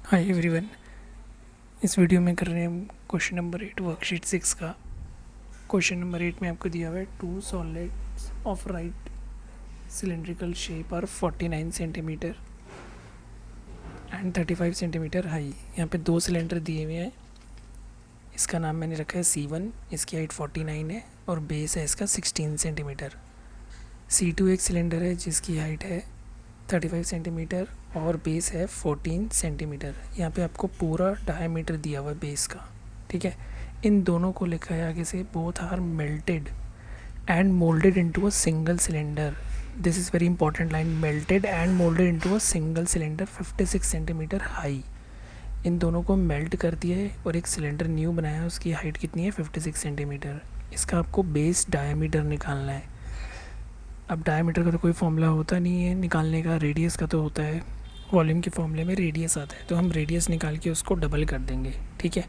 Hi everyone. इस video में कर रहे हैं हम क्वेश्चन नंबर 8 वर्कशीट 6 का। क्वेश्चन नंबर 8 में आपको दिया हुआ है two solids of right cylindrical shape और 49 सेंटीमीटर एंड 35 सेंटीमीटर हाई। यहाँ पे दो सिलेंडर दिए हुए हैं। इसका नाम मैंने रखा है C1, इसकी हाइट 49 है और बेस है इसका 16 सेंटीमीटर। C2 एक सिलेंडर है जिसकी हाइट है 35 सेंटीमीटर और बेस है 14 सेंटीमीटर। यहाँ पे आपको पूरा डायमीटर दिया हुआ है बेस का, ठीक है। इन दोनों को लिखा है आगे से, both are melted and moulded into a single cylinder. This is very important line, melted and moulded into a single cylinder 56 centimetre high. इन दोनों को मेल्ट कर दिया है और एक सिलेंडर न्यू बनाया है, उसकी हाइट कितनी है 56 सेंटीमीटर। इसका आपको बेस डायमीटर निकालना है। अब डायमीटर का तो कोई फॉर्मूला होता नहीं है निकालने का, रेडियस का तो होता है। वॉल्यूम के फॉर्मूले में रेडियस आता है, तो हम रेडियस निकाल के उसको डबल कर देंगे, ठीक है।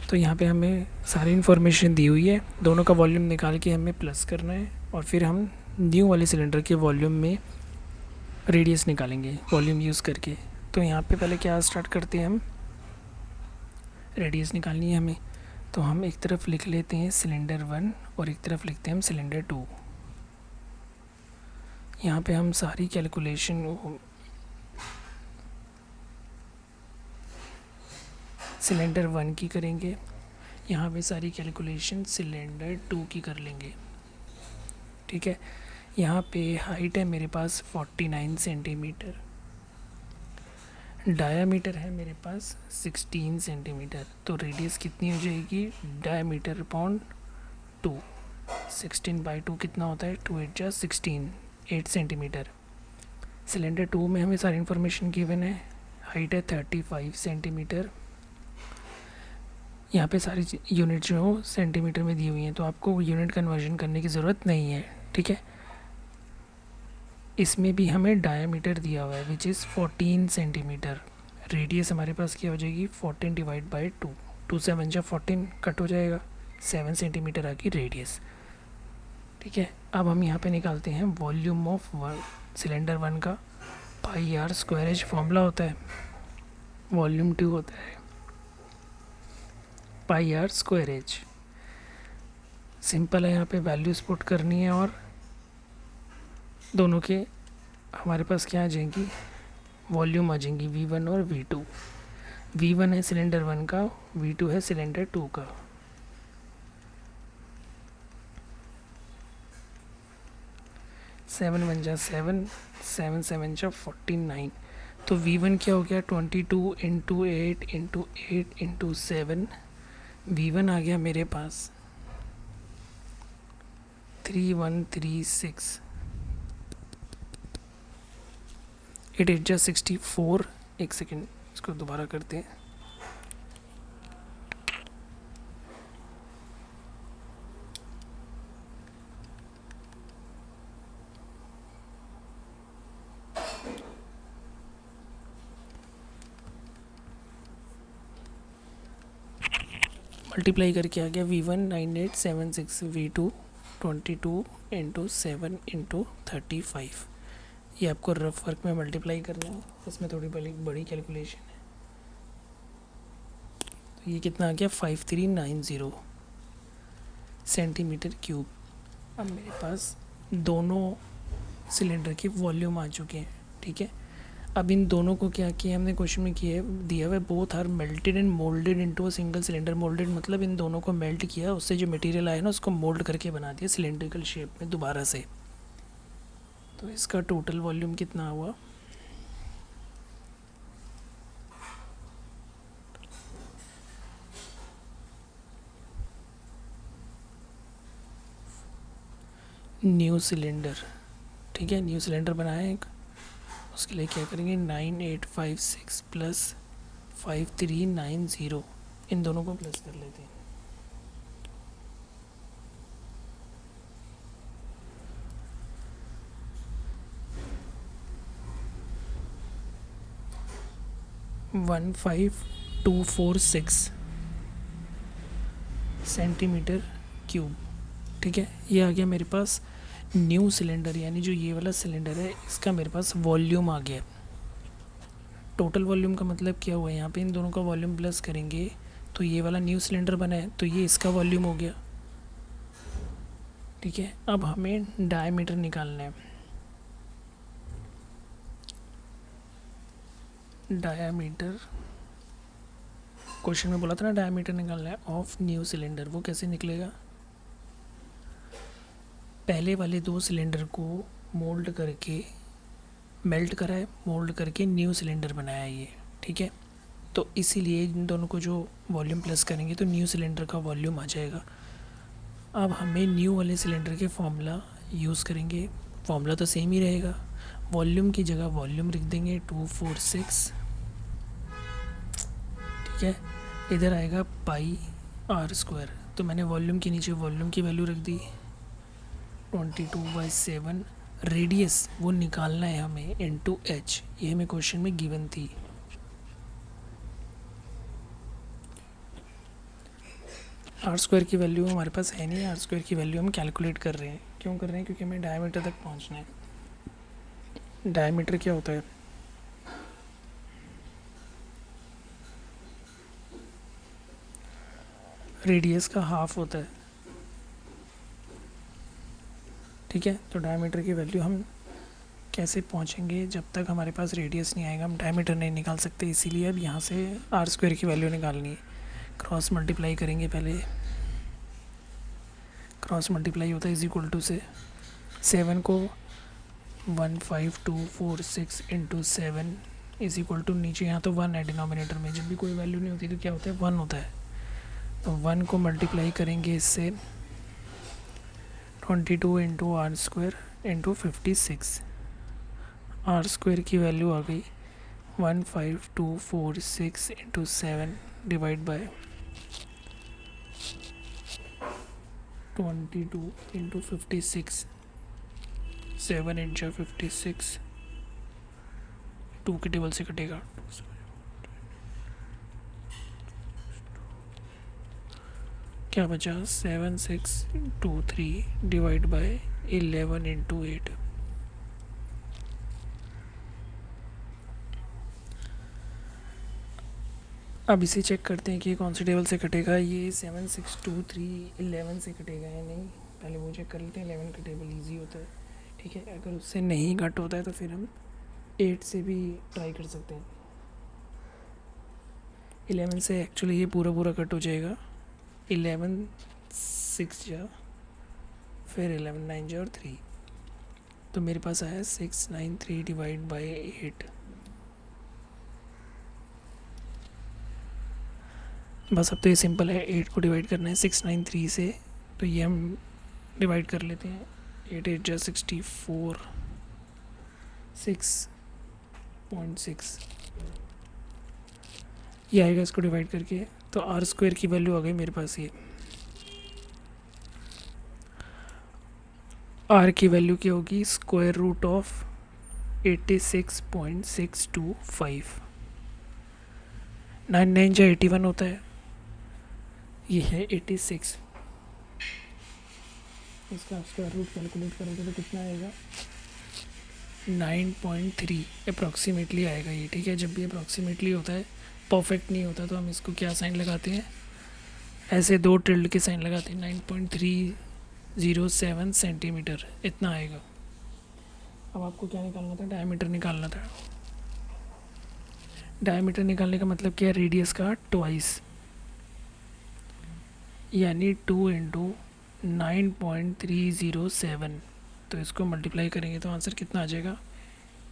तो यहाँ पे हमें सारी इन्फॉर्मेशन दी हुई है, दोनों का वॉल्यूम निकाल के हमें प्लस करना है और फिर हम न्यू वाले सिलेंडर के वॉल्यूम में रेडियस निकालेंगे वॉल्यूम यूज़ करके। तो यहाँ पे पहले क्या स्टार्ट करते हैं, हम रेडियस निकालनी है हमें। तो हम एक तरफ लिख लेते हैं सिलेंडर 1 और एक तरफ लिखते हैं हम सिलेंडर 2। यहाँ पे हम सारी कैलकुलेशन सिलेंडर 1 की करेंगे, यहाँ पे सारी कैलकुलेशन सिलेंडर 2 की कर लेंगे, ठीक है। यहाँ पे हाइट है मेरे पास 49 सेंटीमीटर, डायामीटर है मेरे पास 16 सेंटीमीटर। तो रेडियस कितनी हो जाएगी, डायामीटर अपॉन 2। 16/2 कितना होता है, 2 8 जा 16, 8 सेंटीमीटर। सिलेंडर 2 में हमें सारी इन्फॉर्मेशन गिवन है। हाइट है 35 सेंटीमीटर। यहाँ पे सारी यूनिट जो सेंटीमीटर में दी हुई हैं, तो आपको यूनिट कन्वर्जन करने की ज़रूरत नहीं है, ठीक है। इसमें भी हमें डायमीटर दिया हुआ है विच इज़ 14 सेंटीमीटर। रेडियस हमारे पास क्या हो जाएगी, 14 डिवाइड बाई 2, 2 7 जा 14 कट हो जाएगा, 7 सेंटीमीटर आ गई रेडियस, ठीक है। अब हम यहाँ पे निकालते हैं वॉल्यूम ऑफ सिलेंडर 1 का। पाई आर स्क्वायर एज फॉर्मूला होता है, वॉल्यूम 2 होता है पाई आर स्क्वायर एज। सिंपल है, यहाँ पे वैल्यूज पुट करनी है और दोनों के हमारे पास क्या आ जाएंगी, वॉल्यूम आ जाएंगी V1 और V2। V1 है सिलेंडर 1 का, V2 है सिलेंडर 2 का। सेवन 1 जा 7, 7 7 जा 49। तो V1 क्या हो गया, 22 इंटू 8 इंटू 8 इंटू 7। V1 आ गया मेरे पास 3136। 8 8 जा 64। एक सेकेंड, इसको दोबारा करते हैं। मल्टीप्लाई करके आ गया V1 9876, V2 22 इंटू 7 इंटू 35। ये आपको रफ वर्क में मल्टीप्लाई करना है, इसमें थोड़ी बड़ी कैलकुलेशन है। तो ये कितना आ गया, 5390 सेंटीमीटर क्यूब। अब मेरे पास दोनों सिलेंडर के वॉल्यूम आ चुके हैं, ठीक है। अब इन दोनों को क्या किया हमने, क्वेश्चन में किया है, दिया हुआ है both are melted and moulded into a single cylinder. Moulded मतलब इन दोनों को मेल्ट किया, उससे जो मटेरियल आया ना उसको मोल्ड करके बना दिया सिलेंड्रिकल शेप में दोबारा से। तो इसका टोटल वॉल्यूम कितना हुआ, न्यू सिलेंडर, ठीक है। न्यू सिलेंडर बनाया एक, उसके लिए क्या करेंगे, 9856 प्लस 5390, इन दोनों को प्लस कर लेते हैं। वन 5246 सेंटीमीटर क्यूब, ठीक है। ये आ गया मेरे पास न्यू सिलेंडर, यानी जो ये वाला सिलेंडर है इसका मेरे पास वॉल्यूम आ गया। टोटल वॉल्यूम का मतलब क्या हुआ, यहाँ पे इन दोनों का वॉल्यूम प्लस करेंगे तो ये वाला न्यू सिलेंडर बना है, तो ये इसका वॉल्यूम हो गया। ठीक है, अब हमें डायमीटर निकालना है। डायमीटर, क्वेश्चन में बोला था ना डायमीटर निकालना है ऑफ न्यू सिलेंडर। वो कैसे निकलेगा, पहले वाले दो सिलेंडर को मोल्ड करके, मेल्ट करा है, मोल्ड करके न्यू सिलेंडर बनाया है ये। ठीक है, तो इसीलिए इन दोनों को जो वॉल्यूम प्लस करेंगे तो न्यू सिलेंडर का वॉल्यूम आ जाएगा। अब हमें न्यू वाले सिलेंडर के फॉर्मूला यूज़ करेंगे, फॉर्मूला तो सेम ही रहेगा, वॉल्यूम की जगह वॉल्यूम लिख देंगे 246। ठीक है, इधर आएगा पाई आर स्क्वायर, तो मैंने वॉल्यूम के नीचे वॉल्यूम की वैल्यू रख दी 22/7। रेडियस वो निकालना है हमें इनटू एच, ये हमें क्वेश्चन में गिवन थी। आर स्क्वायर की वैल्यू हमारे पास है नहीं, आर स्क्वायर की वैल्यू हम कैलकुलेट कर रहे हैं। क्यों कर रहे हैं, क्योंकि हमें डायमीटर तक पहुंचना है। डायमीटर क्या होता है, रेडियस का हाफ होता है। ठीक है, तो डायमीटर की वैल्यू हम कैसे पहुंचेंगे, जब तक हमारे पास रेडियस नहीं आएगा हम डायमीटर नहीं निकाल सकते। इसीलिए अब यहाँ से आर स्क्वायर की वैल्यू निकालनी है। क्रॉस मल्टीप्लाई करेंगे, पहले क्रॉस मल्टीप्लाई होता है इज इक्वल टू से 7 को 15246 इंटू 7 इज इक्वल टू, नीचे यहाँ तो 1 है डिनोमिनेटर में, जब भी कोई वैल्यू नहीं होती तो क्या होता है 1 होता है। तो 1 को मल्टीप्लाई करेंगे इससे 22 into r square into 56। R square की वैल्यू आ गई 15246 into 7 divide by 22 into 56, 7 into 56, 2 के टेबल से कटेगा, क्या बचा 7623 डिवाइड बाय 11 इंटू 8। अब इसे चेक करते हैं कि ये कौन से टेबल से कटेगा। ये 7623 11 से कटेगा या नहीं, पहले वो चेक कर लेते हैं। 11 का टेबल इजी होता है। ठीक है, अगर उससे नहीं कट होता है तो फिर हम 8 से भी ट्राई कर सकते हैं। 11 से एक्चुअली ये पूरा पूरा कट हो जाएगा। 11 6 जा, फिर 11 9 जा और 3, तो मेरे पास आया 693 डिवाइड बाई 8। बस अब तो ये सिंपल है, 8 को डिवाइड करना है 693 से, तो ये हम डिवाइड कर लेते हैं। 8 8 जा 64, 6.6 ये आएगा इसको डिवाइड करके। तो आर स्क्वायर की वैल्यू आ गई मेरे पास ये। आर की वैल्यू क्या होगी, स्क्वायर रूट ऑफ 86.625। 9 9 जा 81 होता है, ये है 86। इसका स्क्वायर रूट कैलकुलेट करोगे तो कितना आएगा 9.3 अप्रॉक्सीमेटली आएगा ये। ठीक है, जब भी अप्रॉक्सीमेटली होता है, परफेक्ट नहीं होता, तो हम इसको क्या साइन लगाते हैं, ऐसे 2 टिल्ड के साइन लगाते हैं। 9.307 सेंटीमीटर इतना आएगा। अब आपको क्या निकालना था, डायमीटर निकालना था। डायमीटर निकालने का मतलब क्या है, रेडियस का ट्वाइस, यानी 2 इंटू 9.307। तो इसको मल्टीप्लाई करेंगे तो आंसर कितना आ जाएगा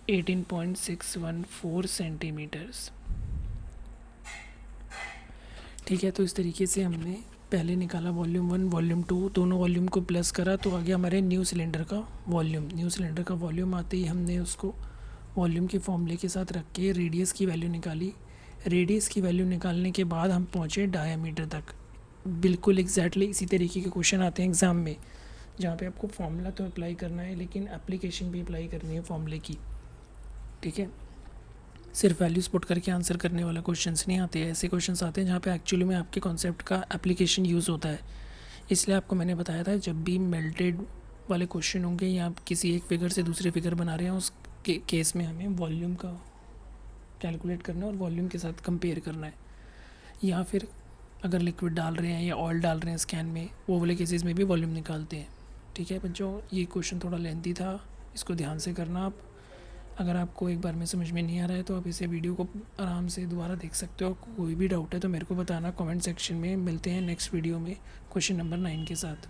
18.614 सेंटीमीटर्स। ठीक है, तो इस तरीके से हमने पहले निकाला वॉल्यूम 1 वॉल्यूम 2, दोनों वॉल्यूम को प्लस करा तो आ गया हमारे न्यू सिलेंडर का वॉल्यूम। न्यू सिलेंडर का वॉल्यूम आते ही हमने उसको वॉल्यूम के फॉर्मूले के साथ रख के रेडियस की वैल्यू निकाली। रेडियस की वैल्यू निकालने के बाद हम पहुँचे डायमीटर तक। बिल्कुल एग्जैक्टली इसी तरीके के क्वेश्चन आते हैं एग्ज़ाम में, जहाँ पे आपको फॉर्मूला तो अप्लाई करना है लेकिन एप्लीकेशन भी अप्लाई करनी है फॉर्मूले की। ठीक है, सिर्फ वैल्यूज पुट करके आंसर करने वाला क्वेश्चंस नहीं आते हैं। ऐसे क्वेश्चंस आते हैं जहाँ पे एक्चुअली में आपके कॉन्सेप्ट का एप्लीकेशन यूज़ होता है। इसलिए आपको मैंने बताया था, जब भी मेल्टेड वाले क्वेश्चन होंगे या आप किसी एक फिगर से दूसरे फिगर बना रहे हैं, उस केस में हमें वॉल्यूम का कैलकुलेट करना है और वॉल्यूम के साथ कंपेयर करना है। या फिर अगर लिक्विड डाल रहे हैं या ऑयल डाल रहे हैं स्कैन में, वो वाले केसेस में भी वॉल्यूम निकालते हैं। ठीक है बच्चों, ये क्वेश्चन थोड़ा लेंथी था, इसको ध्यान से करना आप। अगर आपको एक बार में समझ में नहीं आ रहा है तो आप इसे वीडियो को आराम से दोबारा देख सकते हो। कोई भी डाउट है तो मेरे को बताना कमेंट सेक्शन में। मिलते हैं नेक्स्ट वीडियो में क्वेश्चन नंबर 9 के साथ।